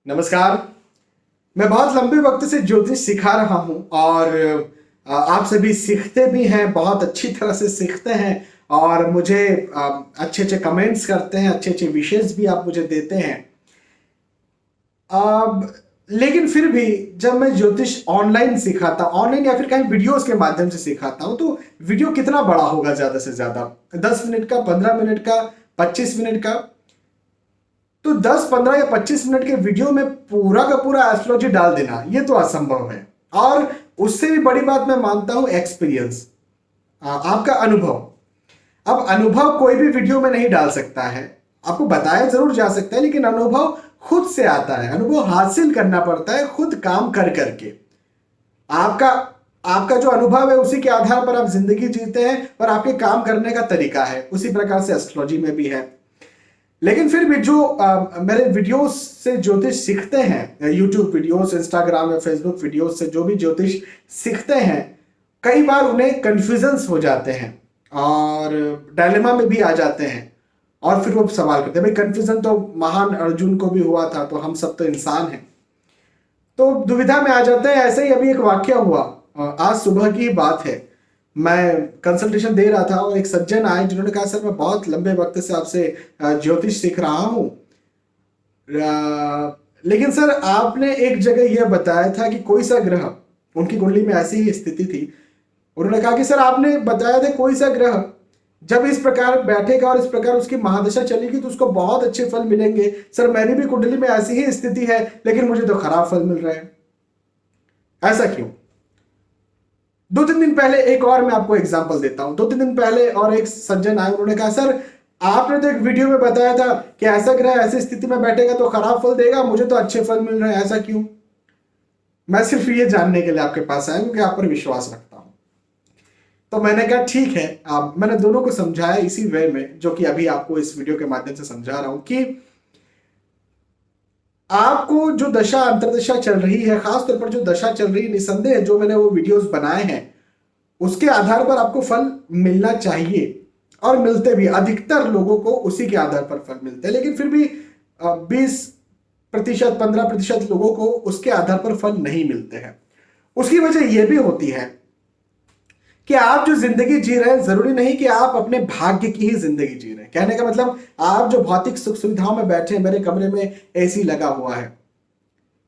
नमस्कार। मैं बहुत लंबे वक्त से ज्योतिष सिखा रहा हूं और आप सभी सीखते भी हैं, बहुत अच्छी तरह से सीखते हैं और मुझे अच्छे अच्छे कमेंट्स करते हैं, अच्छे अच्छे विशेष भी आप मुझे देते हैं। अब लेकिन फिर भी जब मैं ज्योतिष ऑनलाइन सिखाता, ऑनलाइन या फिर कहीं वीडियोस के माध्यम से सिखाता हूं, तो वीडियो कितना बड़ा होगा? ज्यादा से ज्यादा 10 मिनट का, 15 मिनट का, 25 मिनट का। तो 10, 15 या 25 मिनट के वीडियो में पूरा का पूरा एस्ट्रोलॉजी डाल देना, ये तो असंभव है। और उससे भी बड़ी बात मैं मानता हूं एक्सपीरियंस, आपका अनुभव। अब अनुभव कोई भी वीडियो में नहीं डाल सकता है, आपको बताया जरूर जा सकता है, लेकिन अनुभव खुद से आता है, अनुभव हासिल करना पड़ता है खुद काम कर करके। आपका आपका जो अनुभव है उसी के आधार पर आप जिंदगी जीते हैं और आपके काम करने का तरीका है, उसी प्रकार से एस्ट्रोलॉजी में भी है। लेकिन फिर भी जो मेरे वीडियोस से ज्योतिष सीखते हैं, यूट्यूब वीडियोस, इंस्टाग्राम या फेसबुक वीडियोस से जो भी ज्योतिष सीखते हैं, कई बार उन्हें कंफ्यूजन्स हो जाते हैं और डायलेमा में भी आ जाते हैं और फिर वो सवाल करते हैं। भाई कंफ्यूजन तो महान अर्जुन को भी हुआ था, तो हम सब तो इंसान हैं, तो दुविधा में आ जाते हैं। ऐसे ही अभी एक वाक्य हुआ, आज सुबह की बात है। मैं कंसल्टेशन दे रहा था और एक सज्जन आए जिन्होंने कहा, सर मैं बहुत लंबे वक्त से आपसे ज्योतिष सीख रहा हूं, लेकिन सर आपने एक जगह यह बताया था कि कोई सा ग्रह, उनकी कुंडली में ऐसी ही स्थिति थी, उन्होंने कहा कि सर आपने बताया था कोई सा ग्रह जब इस प्रकार बैठेगा और इस प्रकार उसकी महादशा चलेगी तो उसको बहुत अच्छे फल मिलेंगे। सर मेरी भी कुंडली में ऐसी ही स्थिति है, लेकिन मुझे तो खराब फल मिल रहे हैं, ऐसा क्यों? 2-3 दिन पहले एक और मैं आपको एग्जांपल देता हूं। 2-3 दिन पहले और एक सज्जन आए, उन्होंने कहा, सर आपने तो एक वीडियो में बताया था कि ऐसा ग्रह ऐसी स्थिति में बैठेगा तो खराब फल देगा, मुझे तो अच्छे फल मिल रहे हैं, ऐसा क्यों? मैं सिर्फ ये जानने के लिए आपके पास आया हूं कि आप पर विश्वास रखता हूं। तो मैंने कहा ठीक है। मैंने दोनों को समझाया इसी वे में जो कि अभी आपको इस वीडियो के माध्यम से समझा रहा हूं कि आपको जो दशा अंतरदशा चल रही है, खासतौर पर जो दशा चल रही है, निसंदेह जो मैंने वो वीडियोस बनाए हैं उसके आधार पर आपको फल मिलना चाहिए और मिलते भी। अधिकतर लोगों को उसी के आधार पर फल मिलते हैं, लेकिन फिर भी 20%, 15% लोगों को उसके आधार पर फल नहीं मिलते हैं। उसकी वजह यह भी होती है कि आप जो जिंदगी जी रहे हैं, जरूरी नहीं कि आप अपने भाग्य की ही जिंदगी जी रहे हैं। कहने का मतलब, आप जो भौतिक सुख सुविधाओं में बैठे हैं, मेरे कमरे में एसी लगा हुआ है,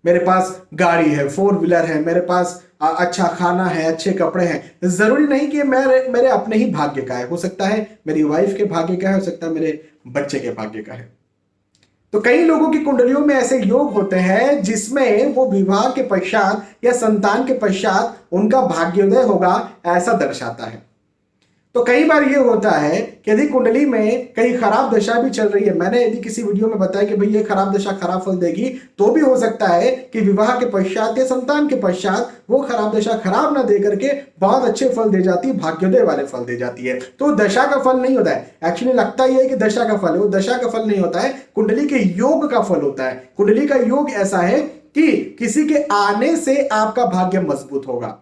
मेरे पास गाड़ी है, 4 व्हीलर है, मेरे पास अच्छा खाना है, अच्छे कपड़े हैं, जरूरी नहीं कि मेरे अपने ही भाग्य का है। हो सकता है मेरी वाइफ के भाग्य का है, हो सकता है मेरे बच्चे के भाग्य का है। तो कई लोगों की कुंडलियों में ऐसे योग होते हैं जिसमें वो विवाह के पश्चात या संतान के पश्चात उनका भाग्योदय होगा, ऐसा दर्शाता है। तो कई बार ये होता है कि यदि कुंडली में कहीं खराब दशा भी चल रही है, मैंने यदि किसी वीडियो में बताया कि भाई ये खराब दशा खराब फल देगी, तो भी हो सकता है कि विवाह के पश्चात या संतान के पश्चात वो खराब दशा खराब ना दे करके बहुत अच्छे फल दे जाती है, भाग्योदय वाले फल दे जाती है। तो दशा का फल नहीं होता है, एक्चुअली लगता ही है कि दशा का फल है, वो दशा का फल नहीं होता है, कुंडली के योग का फल होता है। कुंडली का योग ऐसा है कि किसी के आने से आपका भाग्य मजबूत होगा,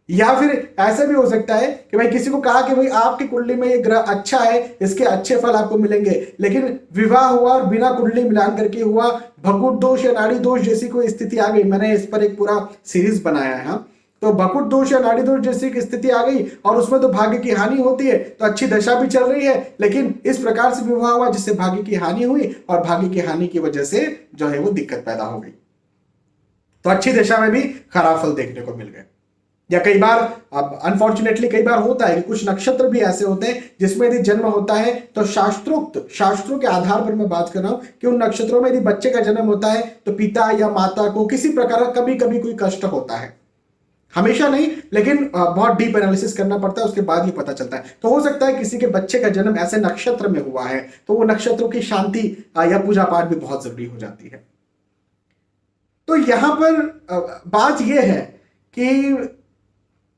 या फिर ऐसा भी हो सकता है कि भाई किसी को कहा कि भाई आपकी कुंडली में ये ग्रह अच्छा है, इसके अच्छे फल आपको मिलेंगे, लेकिन विवाह हुआ और बिना कुंडली मिलान करके हुआ, भकुट दोष या नाड़ी दोष जैसी कोई स्थिति आ गई। मैंने इस पर एक पूरा सीरीज बनाया है। तो भकुट दोष या नाड़ी दोष जैसी स्थिति आ गई और उसमें तो भाग्य की हानि होती है, तो अच्छी दशा भी चल रही है, लेकिन इस प्रकार से विवाह हुआ जिससे भाग्य की हानि हुई और भाग्य की हानि की वजह से जो है वो दिक्कत पैदा हो गई, तो अच्छी दशा में भी खराब फल देखने को मिल गए। या कई बार, अब अनफॉर्चुनेटली कई बार होता है कि कुछ नक्षत्र भी ऐसे होते हैं जिसमें यदि जन्म होता है तो शास्त्रों के आधार पर मैं बात कर रहा हूं कि उन नक्षत्रों में यदि बच्चे का जन्म होता है तो पिता या माता को किसी प्रकार का कभी कभी कोई कष्ट होता है, हमेशा नहीं, लेकिन बहुत डीप एनालिसिस करना पड़ता है, उसके बाद ही पता चलता है। तो हो सकता है किसी के बच्चे का जन्म ऐसे नक्षत्र में हुआ है, तो वो नक्षत्रों की शांति या पूजा पाठ भी बहुत जरूरी हो जाती है। तो यहां पर बात यह है कि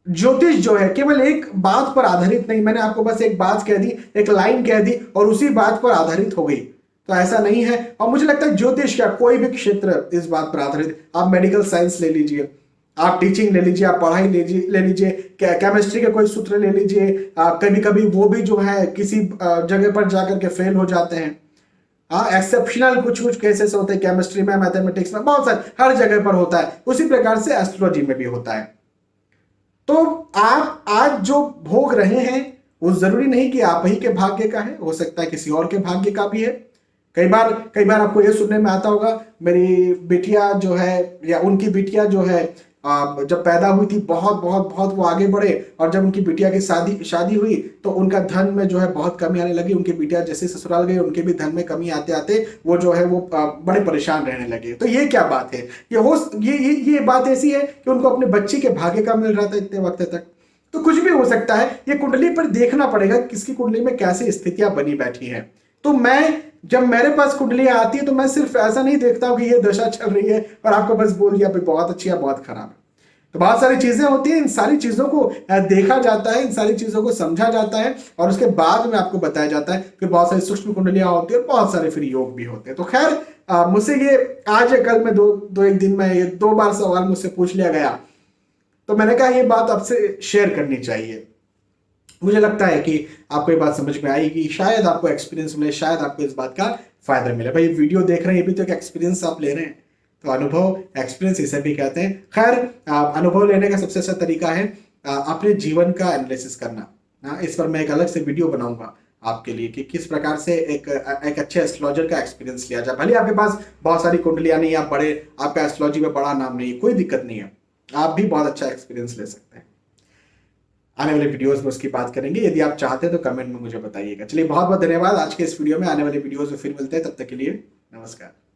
ज्योतिष जो है केवल एक बात पर आधारित नहीं, मैंने आपको बस एक बात कह दी, एक लाइन कह दी और उसी बात पर आधारित हो गई, तो ऐसा नहीं है। और मुझे लगता है ज्योतिष क्या, कोई भी क्षेत्र इस बात पर आधारित, आप मेडिकल साइंस ले लीजिए, आप टीचिंग ले लीजिए, आप पढ़ाई ले लीजिए, केमिस्ट्री के कोई सूत्र ले लीजिए, कभी कभी वो भी जो है किसी जगह पर जाकर के फेल हो जाते हैं। एक्सेप्शनल कुछ कुछ केसेस होते हैं, केमिस्ट्री में, मैथमेटिक्स में, बहुत सारे, हर जगह पर होता है। उसी प्रकार से एस्ट्रोलॉजी में भी होता है। तो आप आज जो भोग रहे हैं वो जरूरी नहीं कि आप ही के भाग्य का है, हो सकता है किसी और के भाग्य का भी है। कई बार आपको ये सुनने में आता होगा, मेरी बिटिया जो है या उनकी बिटिया जो है जब पैदा हुई थी बहुत बहुत बहुत वो आगे बढ़े, और जब उनकी बिटिया की शादी हुई तो उनका धन में जो है बहुत कमी आने लगी। उनकी बिटिया जैसे ससुराल गई, उनके भी धन में कमी आते आते वो जो है वो बड़े परेशान रहने लगे। तो ये क्या बात है? ये बात ऐसी है कि उनको अपने बच्चे के भाग्य का मिल रहा था इतने वक्त तक। तो कुछ भी हो सकता है, ये कुंडली पर देखना पड़ेगा किसकी कुंडली में कैसी स्थितियां बनी बैठी है। तो मैं जब मेरे पास कुंडलियां आती है तो मैं सिर्फ ऐसा नहीं देखता हूं कि ये दशा चल रही है और आपको बस बोल दिया भाई बहुत अच्छी है बहुत खराब है। तो बहुत सारी चीजें होती हैं, इन सारी चीजों को देखा जाता है, इन सारी चीजों को समझा जाता है, और उसके बाद में आपको बताया जाता है। फिर बहुत सारी सूक्ष्म कुंडलियां होती है और बहुत सारे फिर योग भी होते हैं। तो खैर मुझसे ये आज या कल में दो एक दिन में ये 2 बार सवाल मुझसे पूछ लिया गया, तो मैंने कहा ये बात आपसे शेयर करनी चाहिए। मुझे लगता है कि आपको ये बात समझ में आएगी, शायद आपको एक्सपीरियंस मिले, शायद आपको इस बात का फायदा मिले। भाई वीडियो देख रहे हैं, ये भी तो एक एक्सपीरियंस आप ले रहे हैं, तो अनुभव, एक्सपीरियंस इसे भी कहते हैं। खैर अनुभव लेने का सबसे अच्छा तरीका है अपने जीवन का एनालिसिस करना। इस पर मैं एक अलग से वीडियो बनाऊंगा आपके लिए कि किस प्रकार से एक अच्छे एस्ट्रोलॉजर का एक्सपीरियंस लिया जाए। भले आपके पास बहुत सारी कुंडलियां नहीं, आप आपका एस्ट्रोलॉजी में बड़ा नाम नहीं है, कोई दिक्कत नहीं है, आप भी बहुत अच्छा एक्सपीरियंस ले सकते हैं। आने वाले वीडियोस में उसकी बात करेंगे, यदि आप चाहते हैं तो कमेंट में मुझे बताइएगा। चलिए बहुत बहुत धन्यवाद। आज के इस वीडियो में, आने वाले वीडियोस में फिर मिलते हैं, तब तक के लिए नमस्कार।